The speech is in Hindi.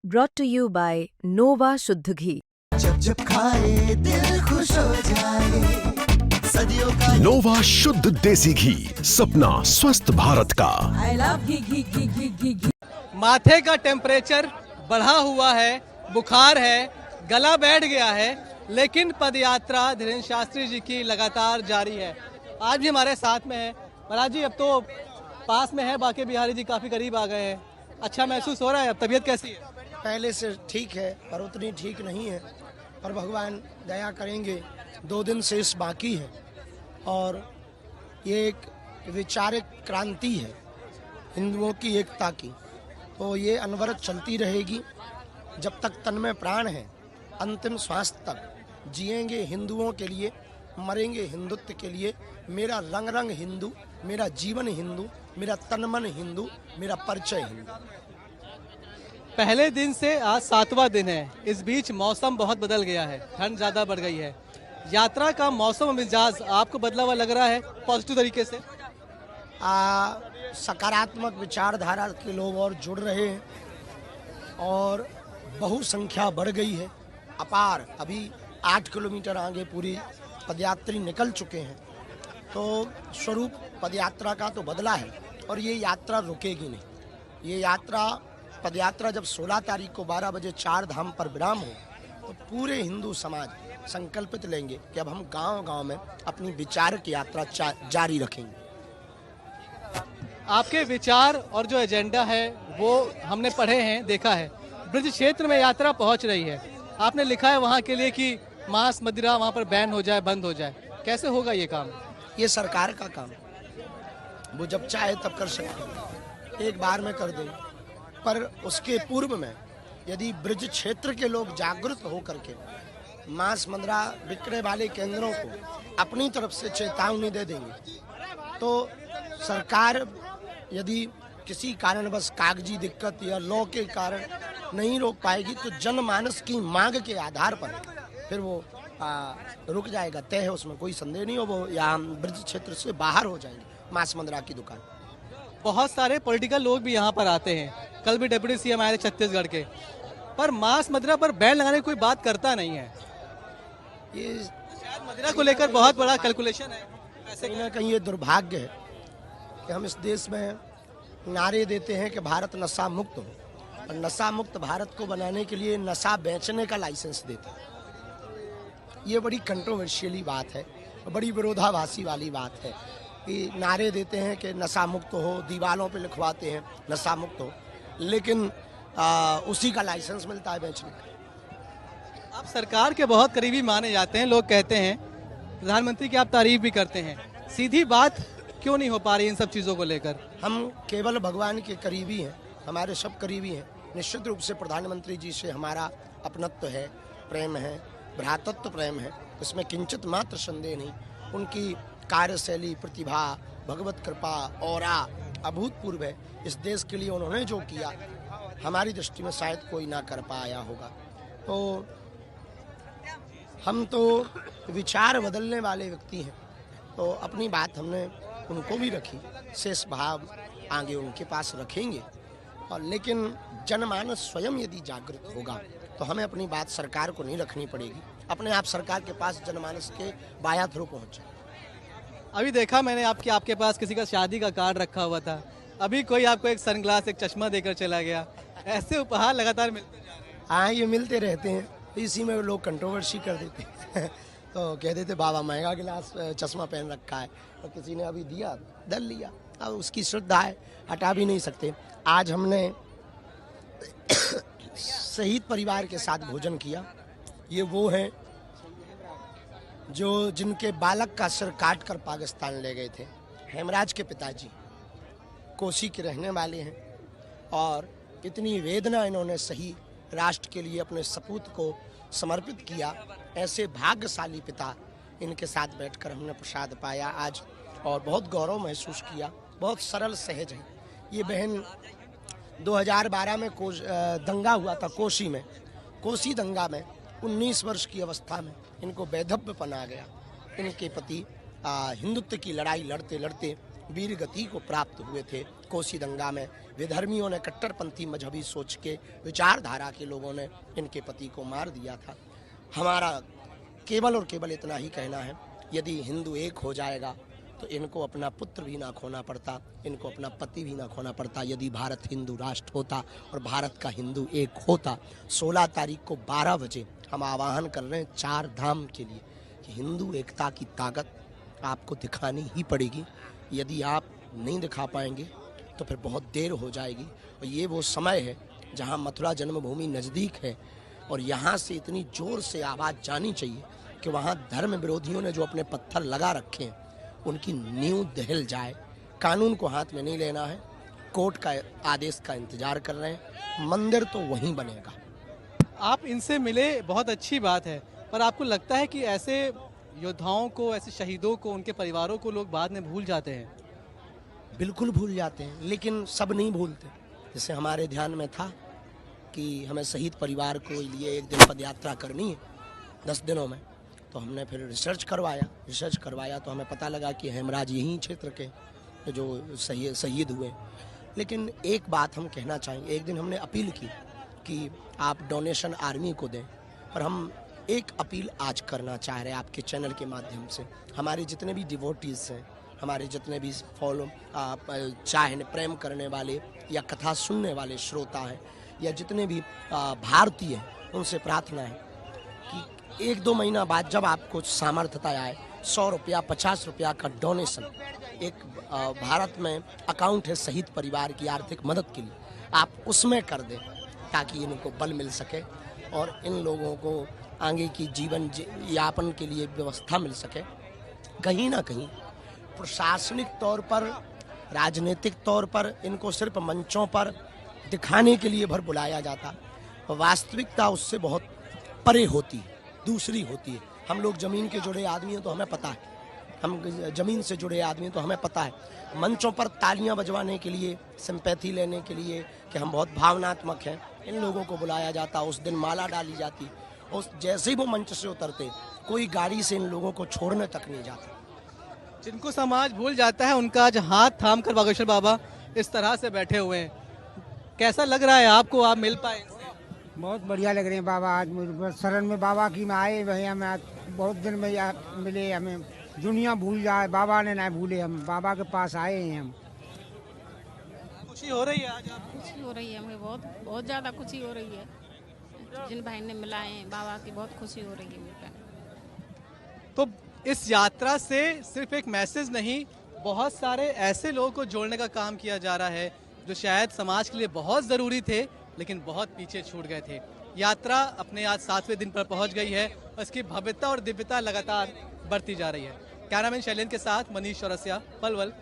brought to you by Nova शुद्ध घी। जब जब खाए दिल खुश हो जाए, सदियों का नोवा शुद्ध देसी घी, सपना स्वस्थ भारत का। I love घी घी घी घी घी घी। माथे का टेम्परेचर बढ़ा हुआ है, बुखार है, गला बैठ गया है, लेकिन पदयात्रा धीरेन्द्र शास्त्री जी की लगातार जारी है। आज भी हमारे साथ में है महाराज जी। अब तो पास में है, बाकी बिहारी जी काफी करीब आ गए हैं। अच्छा महसूस हो रहा है? अब तबीयत कैसी है? पहले से ठीक है, पर उतनी ठीक नहीं है, पर भगवान दया करेंगे। 2 दिन शेष बाकी है और ये एक वैचारिक क्रांति है हिंदुओं की एकता की, तो ये अनवरत चलती रहेगी जब तक तन में प्राण है। अंतिम श्वास तक जिएंगे हिंदुओं के लिए, मरेंगे हिंदुत्व के लिए। मेरा रंग रंग हिंदू, मेरा जीवन हिंदू, मेरा तन मन हिंदू, मेरा परिचय हिंदू। पहले दिन से आज 7वां दिन है। इस बीच मौसम बहुत बदल गया है, ठंड ज्यादा बढ़ गई है। यात्रा का मौसम मिजाज आपको बदला हुआ लग रहा है पॉजिटिव तरीके से? सकारात्मक विचारधारा के लोग और जुड़ रहे हैं और बहुसंख्या बढ़ गई है अपार। अभी 8 किलोमीटर आगे पूरी पदयात्री निकल चुके हैं, तो स्वरूप पदयात्रा का तो बदला है और ये यात्रा रुकेगी नहीं। ये पदयात्रा जब 16 तारीख को 12 बजे 4 धाम पर विराम हो, तो पूरे हिंदू समाज संकल्पित लेंगे कि अब हम गांव-गांव में अपनी विचारक यात्रा जारी रखेंगे। आपके विचार और जो एजेंडा है वो हमने पढ़े हैं, देखा है। ब्रज क्षेत्र में यात्रा पहुंच रही है, आपने लिखा है वहां के लिए कि मांस मदिरा वहां पर बैन हो जाए, बंद हो जाए। कैसे होगा ये काम? ये सरकार का काम, वो जब चाहे तब कर सकते, एक बार में कर देंगे। पर उसके पूर्व में यदि ब्रज क्षेत्र के लोग जागृत होकर के मांस मदिरा बिकने वाले केंद्रों को अपनी तरफ से चेतावनी दे देंगे, तो सरकार यदि किसी कारणवश कागजी दिक्कत या लॉ के कारण नहीं रोक पाएगी, तो जनमानस की मांग के आधार पर फिर वो रुक जाएगा। तय है, उसमें कोई संदेह नहीं हो। वो यहाँ ब्रज क्षेत्र से बाहर हो जाएंगे मांस मदिरा की दुकान। बहुत सारे पॉलिटिकल लोग भी यहाँ पर आते हैं। कल भी डिप्टी सीएम आए थे छत्तीसगढ़ के, पर मांस मदिरा पर बैन लगाने की कोई बात करता नहीं है। ये मदिरा को लेकर बहुत बड़ा कैलकुलेशन है। कहीं ना कहीं ये दुर्भाग्य है कि हम इस देश में नारे देते हैं कि भारत नशा मुक्त हो, और नशा मुक्त भारत को बनाने के लिए नशा बेचने का लाइसेंस देते हैं। ये बड़ी कंट्रोवर्शियली बात है, बड़ी विरोधाभासी वाली बात है कि नारे देते हैं कि नशा मुक्त हो, दीवारों पे लिखवाते हैं नशा मुक्त हो, लेकिन उसी का लाइसेंस मिलता है बेचने का। आप सरकार के बहुत करीबी माने जाते हैं, लोग कहते हैं। प्रधानमंत्री की आप तारीफ भी करते हैं। सीधी बात क्यों नहीं हो पा रही इन सब चीज़ों को लेकर? हम केवल भगवान के करीबी हैं, हमारे सब करीबी हैं। निश्चित रूप से प्रधानमंत्री जी से हमारा अपनत्व है, प्रेम है, भ्रातृत्व प्रेम है, इसमें किंचित मात्र संदेह नहीं। उनकी कार्यशैली, प्रतिभा, भगवत कृपा, ऑरा अभूतपूर्व है। इस देश के लिए उन्होंने जो किया, हमारी दृष्टि में शायद कोई ना कर पाया होगा। तो हम तो विचार बदलने वाले व्यक्ति हैं, तो अपनी बात हमने उनको भी रखी, शेष भाव आगे उनके पास रखेंगे। और लेकिन जनमानस स्वयं यदि जागृत होगा, तो हमें अपनी बात सरकार को नहीं रखनी पड़ेगी, अपने आप सरकार के पास जनमानस के बाया थ्रू पहुँचे। अभी देखा मैंने आपके पास किसी का शादी का कार्ड रखा हुआ था, अभी कोई आपको एक सनग्लास, एक चश्मा देकर चला गया। ऐसे उपहार लगातार मिलते जा रहे हैं। हाँ, ये मिलते रहते हैं, इसी में लोग कंट्रोवर्सी कर देते हैं तो कह देते बाबा महंगा गिलास चश्मा पहन रखा है, और किसी ने अभी दिया, दल लिया। अब उसकी श्रद्धा है, हटा भी नहीं सकते। आज हमने शहीद परिवार के साथ भोजन किया। ये वो हैं जो जिनके बालक का सिर काट कर पाकिस्तान ले गए थे। हेमराज के पिताजी कोसी के रहने वाले हैं, और इतनी वेदना इन्होंने सही राष्ट्र के लिए अपने सपूत को समर्पित किया। ऐसे भाग्यशाली पिता, इनके साथ बैठकर हमने प्रसाद पाया आज, और बहुत गौरव महसूस किया। बहुत सरल सहज है। ये बहन 2012 में दंगा हुआ था कोसी में, कोसी दंगा में 19 वर्ष की अवस्था में इनको वैधव्यपन आ गया। इनके पति हिंदुत्व की लड़ाई लड़ते लड़ते वीर गति को प्राप्त हुए थे कोसी दंगा में। विधर्मियों ने, कट्टरपंथी मजहबी सोच के विचारधारा के लोगों ने इनके पति को मार दिया था। हमारा केवल और केवल इतना ही कहना है, यदि हिंदू एक हो जाएगा तो इनको अपना पुत्र भी ना खोना पड़ता, इनको अपना पति भी ना खोना पड़ता। यदि भारत हिंदू राष्ट्र होता और भारत का हिंदू एक होता, 16 तारीख को 12 बजे हम आह्वान कर रहे हैं 4 धाम के लिए कि हिंदू एकता की ताकत आपको दिखानी ही पड़ेगी। यदि आप नहीं दिखा पाएंगे तो फिर बहुत देर हो जाएगी। और ये वो समय है जहाँ मथुरा जन्मभूमि नज़दीक है और यहाँ से इतनी जोर से आवाज़ जानी चाहिए कि वहाँ धर्म विरोधियों ने जो अपने पत्थर लगा रखे हैं उनकी नींव दहल जाए। कानून को हाथ में नहीं लेना है, कोर्ट का आदेश का इंतजार कर रहे हैं, मंदिर तो वहीं बनेगा। आप इनसे मिले, बहुत अच्छी बात है, पर आपको लगता है कि ऐसे योद्धाओं को, ऐसे शहीदों को, उनके परिवारों को लोग बाद में भूल जाते हैं? बिल्कुल भूल जाते हैं, लेकिन सब नहीं भूलते। जैसे हमारे ध्यान में था कि हमें शहीद परिवार को लिए एक दिन पद यात्रा करनी है 10 दिनों में, तो हमने फिर रिसर्च करवाया तो हमें पता लगा कि हेमराज यही क्षेत्र के जो शहीद हुए। लेकिन एक बात हम कहना चाहेंगे, एक दिन हमने अपील की कि आप डोनेशन आर्मी को दें, और हम एक अपील आज करना चाह रहे हैं आपके चैनल के माध्यम से। हमारे जितने भी डिवोटीज़ हैं, हमारे जितने भी चाहने प्रेम करने वाले या कथा सुनने वाले श्रोता हैं, या जितने भी भारतीय हैं, उनसे प्रार्थना है कि 1-2 महीना बाद जब आपको सामर्थ्यता आए, 100 रुपया 50 रुपया का डोनेशन, एक भारत में अकाउंट है शहीद परिवार की आर्थिक मदद के लिए, आप उसमें कर दें ताकि इनको बल मिल सके और इन लोगों को आगे की जीवन यापन के लिए व्यवस्था मिल सके। कहीं ना कहीं प्रशासनिक तौर पर, राजनीतिक तौर पर इनको सिर्फ मंचों पर दिखाने के लिए भर बुलाया जाता, वास्तविकता उससे बहुत परे होती है, दूसरी होती है। हम लोग ज़मीन के जुड़े आदमी हैं तो हमें पता है, हम ज़मीन से जुड़े आदमी हैं तो हमें पता है। मंचों पर तालियां बजवाने के लिए, सिंपैथी लेने के लिए कि हम बहुत भावनात्मक हैं, इन लोगों को बुलाया जाता, उस दिन माला डाली जाती, उस जैसे ही वो मंच से उतरते कोई गाड़ी से इन लोगों को छोड़ने तक नहीं जाता। जिनको समाज भूल जाता है उनका आज हाथ थाम कर बागेश्वर बाबा इस तरह से बैठे हुए हैं। कैसा लग रहा है आपको, आप मिल पाए इनसे? बहुत बढ़िया लग रहे हैं बाबा। आज मुझे शरण में बाबा की में आए भैया, मैं आज बहुत दिन में मिले, हमें दुनिया भूल जाए, बाबा ने ना भूले, हम बाबा के पास आए हैं। हम खुशी हो रही है आज आपको? खुशी हो रही है, हमें बहुत ज़्यादा खुशी हो रही है। जिन भाई ने मिलाए हैं बाबा की, बहुत खुशी हो रही है मुझे। तो इस यात्रा से सिर्फ एक मैसेज नहीं, बहुत सारे ऐसे लोगों को जोड़ने का काम किया जा रहा है जो शायद समाज के लिए बहुत ज़रूरी थे लेकिन बहुत पीछे छूट गए थे। यात्रा अपने आज 7वें दिन पर पहुंच गई है, उसकी भव्यता और दिव्यता लगातार बढ़ती जा रही है। कैमरामैन शैलेंद्र के साथ मनीष चौरसिया, पलवल।